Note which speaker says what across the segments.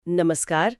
Speaker 1: नमस्कार।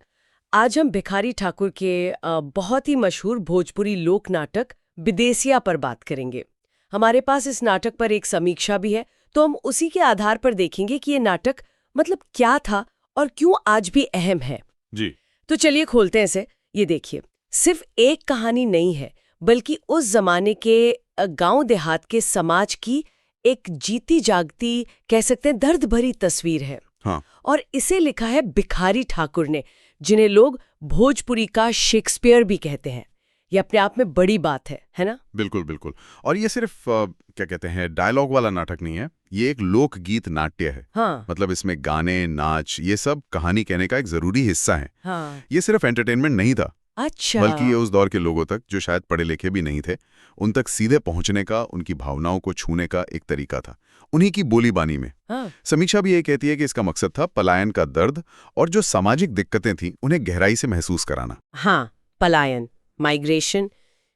Speaker 1: आज हम भिखारी ठाकुर के बहुत ही मशहूर भोजपुरी लोक नाटक विदेसिया पर बात करेंगे। हमारे पास इस नाटक पर एक समीक्षा भी है, तो हम उसी के आधार पर देखेंगे कि ये नाटक मतलब क्या था और क्यों आज भी अहम है।
Speaker 2: जी।
Speaker 1: तो चलिए खोलते हैं इसे। ये देखिए, सिर्फ एक कहानी नहीं है, बल्कि उस जमाने के गांव देहात के समाज की एक जीती जागती, कह सकते हैं दर्द भरी तस्वीर है।
Speaker 2: हाँ।
Speaker 1: और इसे लिखा है भिखारी ठाकुर ने, जिन्हें लोग भोजपुरी का शेक्सपियर भी कहते हैं। ये अपने आप में बड़ी बात है ना?
Speaker 2: बिल्कुल बिल्कुल। और ये सिर्फ क्या कहते हैं डायलॉग वाला नाटक नहीं है, ये एक लोकगीत नाट्य है।
Speaker 1: हाँ।
Speaker 2: मतलब इसमें गाने, नाच, ये सब कहानी कहने का एक जरूरी हिस्सा है।
Speaker 1: हाँ।
Speaker 2: ये सिर्फ एंटरटेनमेंट नहीं था,
Speaker 1: अच्छा।
Speaker 2: बल्कि ये उस दौर के लोगों तक, जो शायद पढ़े लिखे भी नहीं थे, उन तक सीधे पहुंचने का, उनकी भावनाओं को छूने का एक तरीका था, उन्हीं की बोली बानी में।
Speaker 1: हाँ।
Speaker 2: समीक्षा भी ये कहती है कि इसका मकसद था पलायन का दर्द और जो सामाजिक दिक्कतें थीं उन्हें गहराई से महसूस कराना।
Speaker 1: हाँ, पलायन, माइग्रेशन,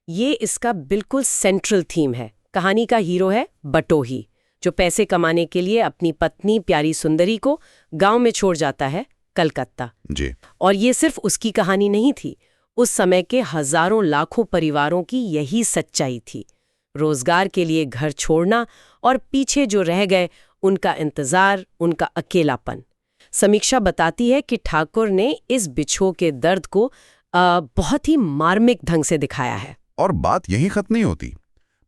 Speaker 1: ये इसका बिल्कुल सेंट्रल थीम है। कहानी का हीरो है बटोही, जो पैसे कमाने के लिए अपनी पत्नी प्यारी सुंदरी को गांव में छोड़ जाता है, कलकत्ता।
Speaker 2: जी।
Speaker 1: और ये सिर्फ उसकी कहानी नहीं थी, उस समय के हजारों लाखों परिवारों की यही सच्चाई थी। रोजगार के लिए घर छोड़ना और पीछे जो रह गए उनका इंतजार, उनका अकेलापन। समीक्षा बताती है कि ठाकुर ने इस बिछोह के दर्द को बहुत ही मार्मिक ढंग से दिखाया है।
Speaker 3: और बात यहीं खत्म नहीं होती।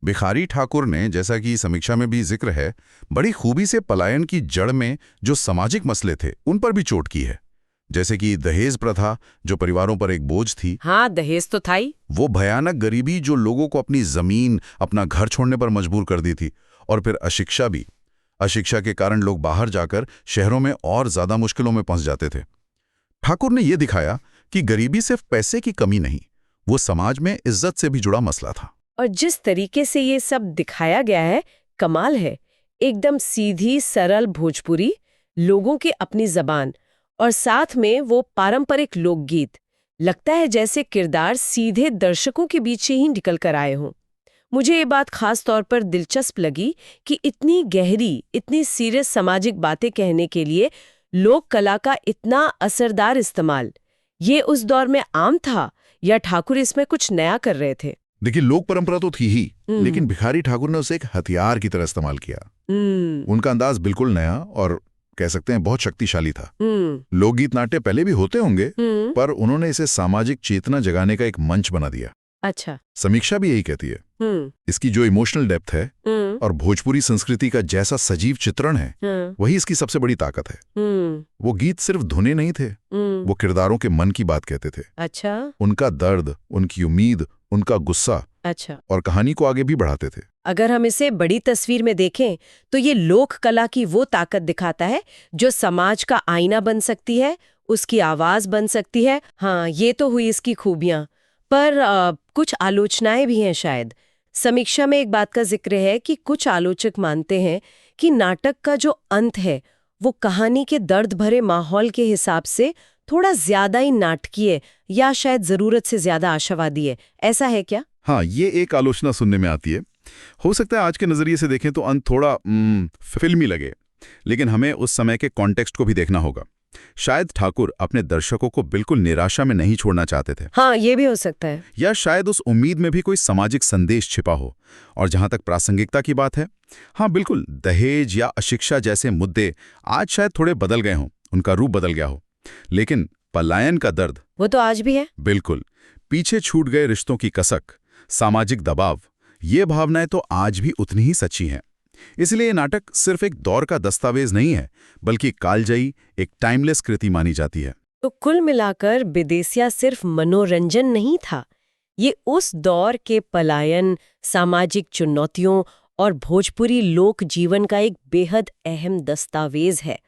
Speaker 3: भिखारी ठाकुर ने, जैसा कि समीक्षा में भी जिक्र है, बड़ी खूबी से पलायन की जड़ में जो सामाजिक मसले थे उन पर भी चोट की है। जैसे कि दहेज प्रथा, जो परिवारों पर एक बोझ थी।
Speaker 1: हाँ, दहेज तो था ही।
Speaker 3: वो भयानक गरीबी जो लोगों को अपनी जमीन, अपना घर छोड़ने पर मजबूर कर दी थी। और फिर अशिक्षा भी। अशिक्षा के कारण लोग बाहर जाकर शहरों में और ज्यादा मुश्किलों में फंस जाते थे। ठाकुर ने यह दिखाया कि गरीबी सिर्फ पैसे की कमी नहीं, वो समाज में इज्जत से भी जुड़ा मसला था।
Speaker 1: और जिस तरीके से ये सब दिखाया गया है, कमाल है। एकदम सीधी सरल भोजपुरी, लोगों की अपनी जबान, और साथ में वो पारंपरिक लोकगीत। लगता है जैसे किरदार सीधे दर्शकों के बीच से ही निकल कर आए हों। मुझे ये बात खास तौर पर दिलचस्प लगी कि इतनी गहरी, इतनी सीरियस सामाजिक बातें कहने के लिए लोक कला का इतना असरदार इस्तेमाल, ये उस दौर में आम था या ठाकुर इसमें कुछ नया कर रहे थे?
Speaker 3: देखिए, लोक परंपरा तो थी ही, लेकिन भिखारी ठाकुर ने उसे एक हथियार की तरह इस्तेमाल किया। उनका अंदाज बिल्कुल नया और कह सकते हैं बहुत शक्तिशाली था। लोकगीत नाट्य पहले भी होते होंगे, पर उन्होंने इसे सामाजिक चेतना जगाने का एक मंच बना दिया।
Speaker 1: अच्छा।
Speaker 3: समीक्षा भी यही कहती है। इसकी जो इमोशनल डेप्थ है और भोजपुरी संस्कृति का जैसा सजीव चित्रण है, वही इसकी सबसे बड़ी ताकत है। वो गीत सिर्फ धुनें नहीं थे, वो किरदारों के मन की बात कहते थे।
Speaker 1: अच्छा।
Speaker 3: उनका दर्द, उनकी उम्मीद, उनका गुस्सा,
Speaker 1: अच्छा,
Speaker 3: और कहानी को आगे भी बढ़ाते थे।
Speaker 1: अगर हम इसे बड़ी तस्वीर में देखें तो ये लोक कला की वो ताकत दिखाता है जो समाज का आईना बन सकती है, उसकी आवाज बन सकती है। हाँ, ये तो हुई इसकी खूबियां, पर कुछ आलोचनाएं भी हैं शायद। समीक्षा में एक बात का जिक्र है कि कुछ आलोचक मानते हैं कि नाटक का जो अंत है वो कहानी के दर्द भरे माहौल के हिसाब से थोड़ा ज्यादा ही नाटकीय या शायद जरूरत से ज्यादा आशावादी है। ऐसा है क्या?
Speaker 3: हाँ, ये एक आलोचना सुनने में आती है। हो सकता है आज के नजरिए से देखें तो अंत थोड़ा फिल्मी लगे, लेकिन हमें उस समय के कॉन्टेक्स्ट को भी देखना होगा। शायद ठाकुर अपने दर्शकों को बिल्कुल निराशा में नहीं छोड़ना चाहते थे।
Speaker 1: हाँ, ये भी हो सकता है।
Speaker 3: या शायद उस उम्मीद में भी कोई सामाजिक संदेश छिपा हो। और जहां तक प्रासंगिकता की बात है, हाँ बिल्कुल, दहेज या अशिक्षा जैसे मुद्दे आज शायद थोड़े बदल गए हों, उनका रूप बदल गया हो, लेकिन पलायन का दर्द,
Speaker 1: वो तो आज भी है।
Speaker 3: बिल्कुल, पीछे छूट गए रिश्तों की कसक, सामाजिक दबाव, ये भावनाएं तो आज भी उतनी ही सच्ची हैं। इसलिए ये नाटक सिर्फ एक दौर का दस्तावेज नहीं है, बल्कि कालजयी, एक टाइमलेस कृति मानी जाती है।
Speaker 1: तो कुल मिलाकर विदेसिया सिर्फ मनोरंजन नहीं था, ये उस दौर के पलायन, सामाजिक चुनौतियों और भोजपुरी लोक जीवन का एक बेहद अहम दस्तावेज है।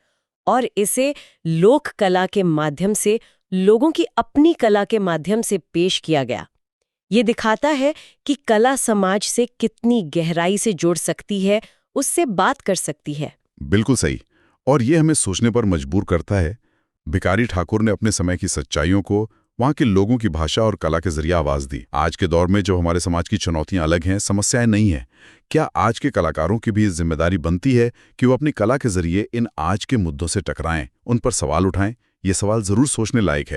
Speaker 1: और इसे लोक कला के माध्यम से, लोगों की अपनी कला के माध्यम से पेश किया गया। ये दिखाता है कि कला समाज से कितनी गहराई से जुड़ सकती है, उससे बात कर सकती है।
Speaker 3: बिल्कुल सही। और ये हमें सोचने पर मजबूर करता है, भिखारी ठाकुर ने अपने समय की सच्चाइयों को वहाँ के लोगों की भाषा और कला के जरिए आवाज दी। आज के दौर में जो हमारे समाज की चुनौतियां अलग हैं, समस्याएं नहीं हैं, क्या आज के कलाकारों की भी जिम्मेदारी बनती है कि वो अपनी कला के जरिए इन आज के मुद्दों से टकराएं, उन पर सवाल उठाएं,
Speaker 2: ये सवाल जरूर सोचने लायक है।